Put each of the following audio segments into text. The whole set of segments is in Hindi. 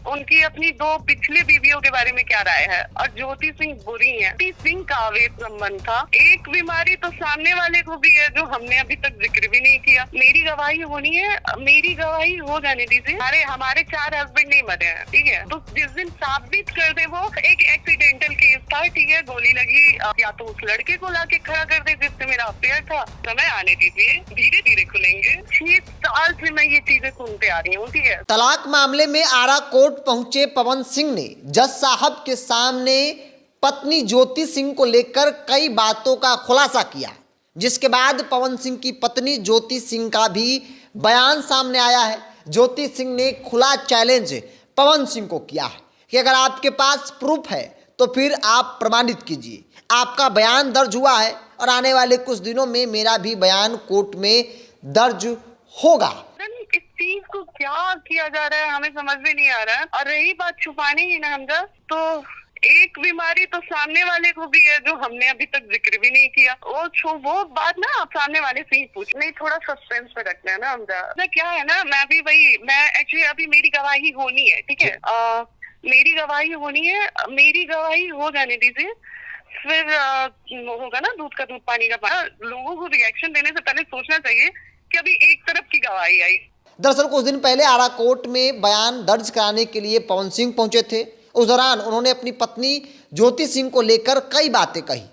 उनकी अपनी 2 पिछले बीवियों के बारे में क्या राय है। और ज्योति सिंह बुरी है। ज्योति सिंह का अवैध संबंध था। एक बीमारी तो सामने वाले को भी है जो हमने अभी तक जिक्र भी नहीं किया। मेरी गवाही होनी है, मेरी गवाही हो जाने दीजिए। हमारे 4 हस्बैंड नहीं मरे हैं, ठीक है। तो जिस दिन साबित कर दे वो एक एक्सीडेंटल केस था, ठीक है, गोली लगी, या तो उस लड़के को लाके खड़ा कर दे जिससे मेरा अफेयर था। समय आने दीजिए, धीरे धीरे खुलेंगे। 6 साल से मैं ये चीजें सुनते आ रही हूँ, ठीक है। तलाक मामले में आरा कोर्ट पहुंचे पवन सिंह ने जज साहब के सामने पत्नी ज्योति सिंह को लेकर कई बातों का खुलासा किया, जिसके बाद पवन सिंह की पत्नी ज्योति सिंह का भी बयान सामने आया है। ज्योति सिंह ने खुला चैलेंज पवन सिंह को किया है कि अगर आपके पास प्रूफ है तो फिर आप प्रमाणित कीजिए। आपका बयान दर्ज हुआ है और आने वाले कुछ दिनों में मेरा भी बयान कोर्ट में दर्ज होगा। इस चीज को क्या किया जा रहा है हमें समझ में नहीं आ रहा है। और रही बात छुपाने की ना हमजा, तो एक बीमारी तो सामने वाले को भी है जो हमने अभी तक जिक्र भी नहीं किया। वो बात ना आप सामने वाले से ही पूछ, नहीं थोड़ा सस्पेंस पे रखना है ना हमजा। क्या है ना, मैं एक्चुअली अभी मेरी गवाही होनी है, ठीक है। मेरी गवाही होनी है, मेरी गवाही हो जाने दीजिए, फिर होगा ना दूध का दूध पानी का पानी। लोगों को रिएक्शन देने से पहले सोचना चाहिए कि अभी एक तरफ की गवाही आई। दरअसल कुछ दिन पहले आरा कोर्ट में बयान दर्ज कराने के लिए पवन सिंह पहुंचे थे। उस दौरान उन्होंने अपनी पत्नी ज्योति सिंह को लेकर कई बातें कही।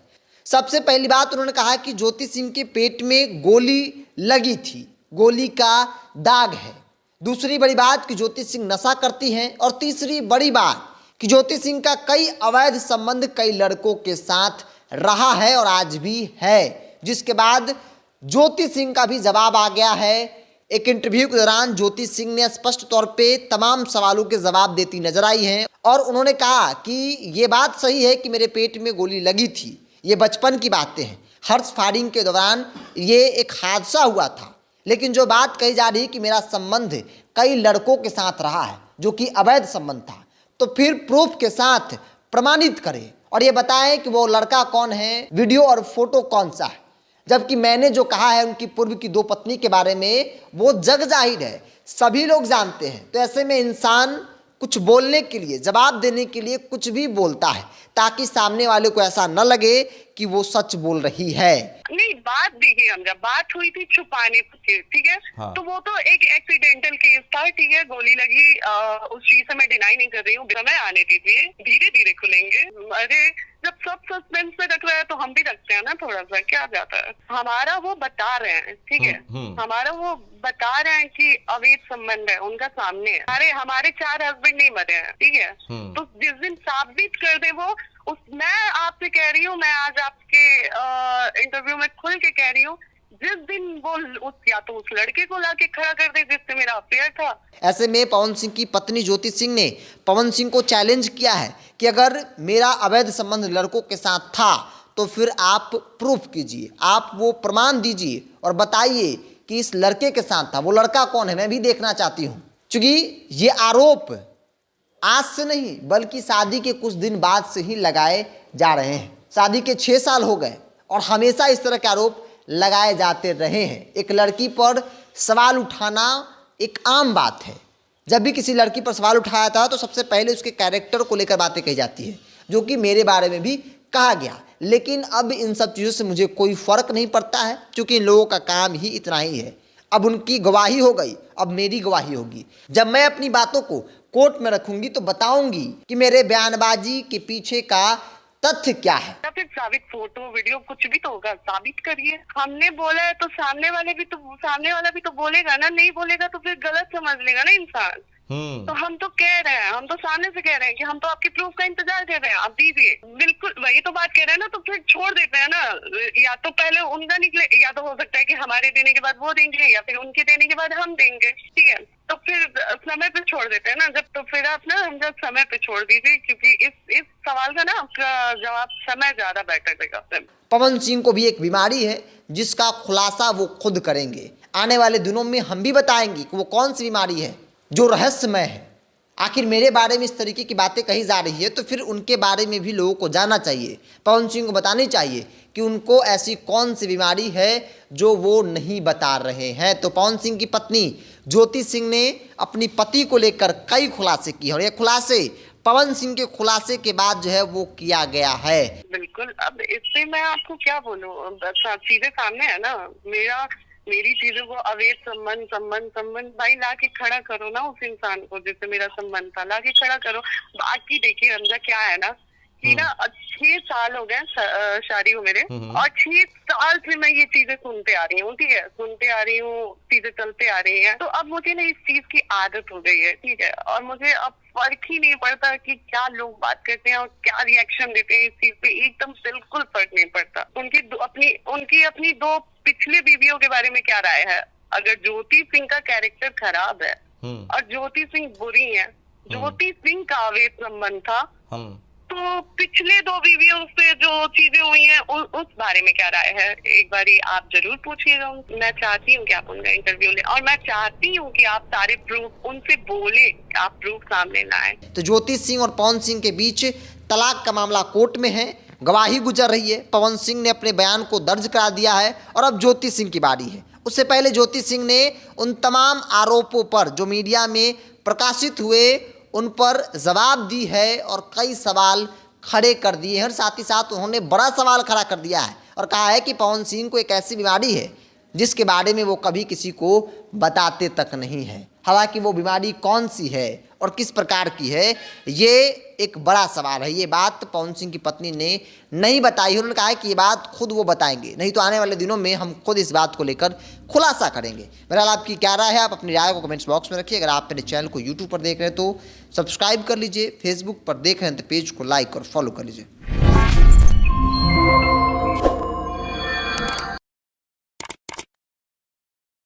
सबसे पहली बात उन्होंने कहा कि ज्योति सिंह के पेट में गोली लगी थी, गोली का दाग है। दूसरी बड़ी बात कि ज्योति सिंह नशा करती हैं। और तीसरी बड़ी बात कि ज्योति सिंह का कई अवैध संबंध कई लड़कों के साथ रहा है और आज भी है। जिसके बाद ज्योति सिंह का भी जवाब आ गया है। एक इंटरव्यू के दौरान ज्योति सिंह ने स्पष्ट तौर पे तमाम सवालों के जवाब देती नजर आई हैं और उन्होंने कहा कि ये बात सही है कि मेरे पेट में गोली लगी थी, ये बचपन की बातें हैं। हर्ष फायरिंग के दौरान ये एक हादसा हुआ था, लेकिन जो बात कही जा रही है कि मेरा संबंध कई लड़कों के साथ रहा है जो कि अवैध संबंध था, तो फिर प्रूफ के साथ प्रमाणित करें और ये बताएं कि वो लड़का कौन है, वीडियो और फोटो कौन सा है। जबकि मैंने जो कहा है उनकी पूर्व की 2 पत्नी के बारे में वो जग जाहिर है, सभी लोग जानते हैं। तो ऐसे में इंसान कुछ बोलने के लिए, जवाब देने के लिए कुछ भी बोलता है ताकि सामने वाले को ऐसा न लगे कि वो सच बोल रही है। नहीं, बात देखिए हम, जब बात हुई थी छुपाने की, ठीक है। हाँ। तो वो तो एक एक्सीडेंटल केस था, ठीक है, गोली लगी, उस चीज से मैं डिनाई नहीं कर रही हूँ। समय आने दीजिए, धीरे धीरे खुलेंगे। अरे जब सब सस्पेंस में रख रहा है तो हम भी रखते हैं ना थोड़ा सा, क्या जाता है। हमारा वो बता रहे हैं, ठीक है, हमारा वो बता रहे हैं कि अवैध संबंध है उनका सामने है। हमारे 4 हस्बैंड नहीं मरे हैं, ठीक है। तो जिस दिन साबित कर दे वो, मैं आपसे कह रही हूँ, मैं आज आपके इंटरव्यू में खुल के कह रही हूँ, जिस दिन वो या तो उस लड़के को लाके खड़ा कर दे जिससे मेरा अफेयर था। ऐसे में पवन सिंह की पत्नी ज्योति सिंह ने पवन सिंह को चैलेंज किया है कि अगर मेरा अवैध संबंध लड़कों के साथ था तो फिर आप प्रूफ कीजिए, आप वो प्रमाण दीजिए और बताइए कि इस लड़के के साथ था। वो लड़का कौन है, मैं भी देखना चाहती हूँ। क्योंकि ये आरोप आज से नहीं बल्कि शादी के कुछ दिन बाद से ही लगाए जा रहे हैं। शादी के 6 साल हो गए और हमेशा इस तरह के आरोप लगाए जाते रहे हैं। एक लड़की पर सवाल उठाना एक आम बात है। जब भी किसी लड़की पर सवाल उठाया था तो सबसे पहले उसके कैरेक्टर को लेकर बातें कही जाती है, जो कि मेरे बारे में भी कहा गया। लेकिन अब इन सब चीज़ों से मुझे कोई फ़र्क नहीं पड़ता है, क्योंकि इन लोगों का काम ही इतना ही है। अब उनकी गवाही हो गई, अब मेरी गवाही होगी। जब मैं अपनी बातों को कोर्ट में रखूंगी तो बताऊंगी कि मेरे बयानबाजी के पीछे का तथ्य क्या है। या फिर साबित फोटो वीडियो कुछ भी तो होगा, साबित करिए। हमने बोला है तो सामने वाला भी तो बोलेगा ना, नहीं बोलेगा तो फिर गलत समझ लेगा ना इंसान। तो हम तो कह रहे हैं, हम तो सामने से कह रहे हैं कि हम तो आपके प्रूफ का इंतजार कर रहे हैं, आप दीजिए। बिल्कुल वही तो बात कह रहे हैं ना, तो फिर छोड़ देते हैं ना। या तो पहले उनका निकले, या तो हो सकता है कि हमारे देने के बाद वो देंगे, या फिर उनके देने के बाद हम देंगे, ठीक है। तो फिर समय पे छोड़ देते हैं ना जब, तो फिर आप ना हम जब समय पे छोड़ दीजिए, क्योंकि इस सवाल का ना आपका जवाब समय ज्यादा बेटर देगा। पवन सिंह को भी एक बीमारी है जिसका खुलासा वो खुद करेंगे। आने वाले दिनों में हम भी बताएंगे कि वो कौन सी बीमारी है जो रहस्यमय है। आखिर मेरे बारे में इस तरीके की बातें कही जा रही है तो फिर उनके बारे में भी लोगों को जानना चाहिए। पवन सिंह को बतानी चाहिए कि उनको ऐसी कौन सी बीमारी है जो वो नहीं बता रहे हैं। तो पवन सिंह की पत्नी ज्योति सिंह ने अपनी पति को लेकर कई खुलासे किए और ये खुलासे पवन सिंह के खुलासे के बाद जो है वो किया गया है। बिल्कुल, अब इससे मैं आपको क्या बोलूं, चीजें सामने है ना, मेरी चीजों को अवैध संबंध भाई ला के खड़ा करो ना, उस इंसान को जिससे मेरा संबंध था ला के खड़ा करो। बाकी देखिए हमजा क्या है ना कि ना 6 साल हो गए शादी को मेरे, और 6 साल से मैं ये चीजें सुनते आ रही हूँ, ठीक है, सुनते आ रही हूँ, चीजें चलते आ रही हैं। तो अब मुझे ना इस चीज की आदत हो गई है, ठीक है, और मुझे अब फर्क ही नहीं पड़ता कि क्या लोग बात करते हैं और क्या रिएक्शन देते हैं इस चीज पे, एकदम बिल्कुल फर्क नहीं पड़ता। उनकी अपनी 2 पिछले बीवियों के बारे में क्या राय है। अगर ज्योति सिंह का कैरेक्टर खराब है और ज्योति सिंह बुरी है, ज्योति सिंह का अवैध संबंध था, तो पिछले 2 बीवियों से जो चीजें हुई हैं उस बारे में क्या राय है, एक बारी आप जरूर पूछिएगा। मैं चाहती हूँ कि आप उनका इंटरव्यू लें और मैं चाहती हूँ कि आप सारे प्रूफ उनसे बोले, आप प्रूफ सामने लाएं। तो ज्योति सिंह और पवन सिंह के बीच तलाक का मामला कोर्ट में है, गवाही गुजर रही है। पवन सिंह ने अपने बयान को दर्ज करा दिया है और अब ज्योति सिंह की बारी है। उससे पहले ज्योति सिंह ने उन तमाम आरोपों पर जो मीडिया में प्रकाशित हुए उन पर जवाब दी है और कई सवाल खड़े कर दिए हैं और साथ ही साथ उन्होंने बड़ा सवाल खड़ा कर दिया है और कहा है कि पवन सिंह को एक ऐसी बीमारी है जिसके बारे में वो कभी किसी को बताते तक नहीं है। हालांकि वो बीमारी कौन सी है और किस प्रकार की है, ये एक बड़ा सवाल है। ये बात पवन सिंह की पत्नी ने नहीं बताई। उन्होंने कहा है कि ये बात खुद वो बताएंगे, नहीं तो आने वाले दिनों में हम खुद इस बात को लेकर खुलासा करेंगे। बहरहाल आपकी क्या राय है, आप अपनी राय को कमेंट्स बॉक्स में रखिए। अगर आप मेरे चैनल को यूट्यूब पर देख रहे हैं तो सब्सक्राइब कर लीजिए, फेसबुक पर देख रहे हैं तो पेज को लाइक और फॉलो कर लीजिए।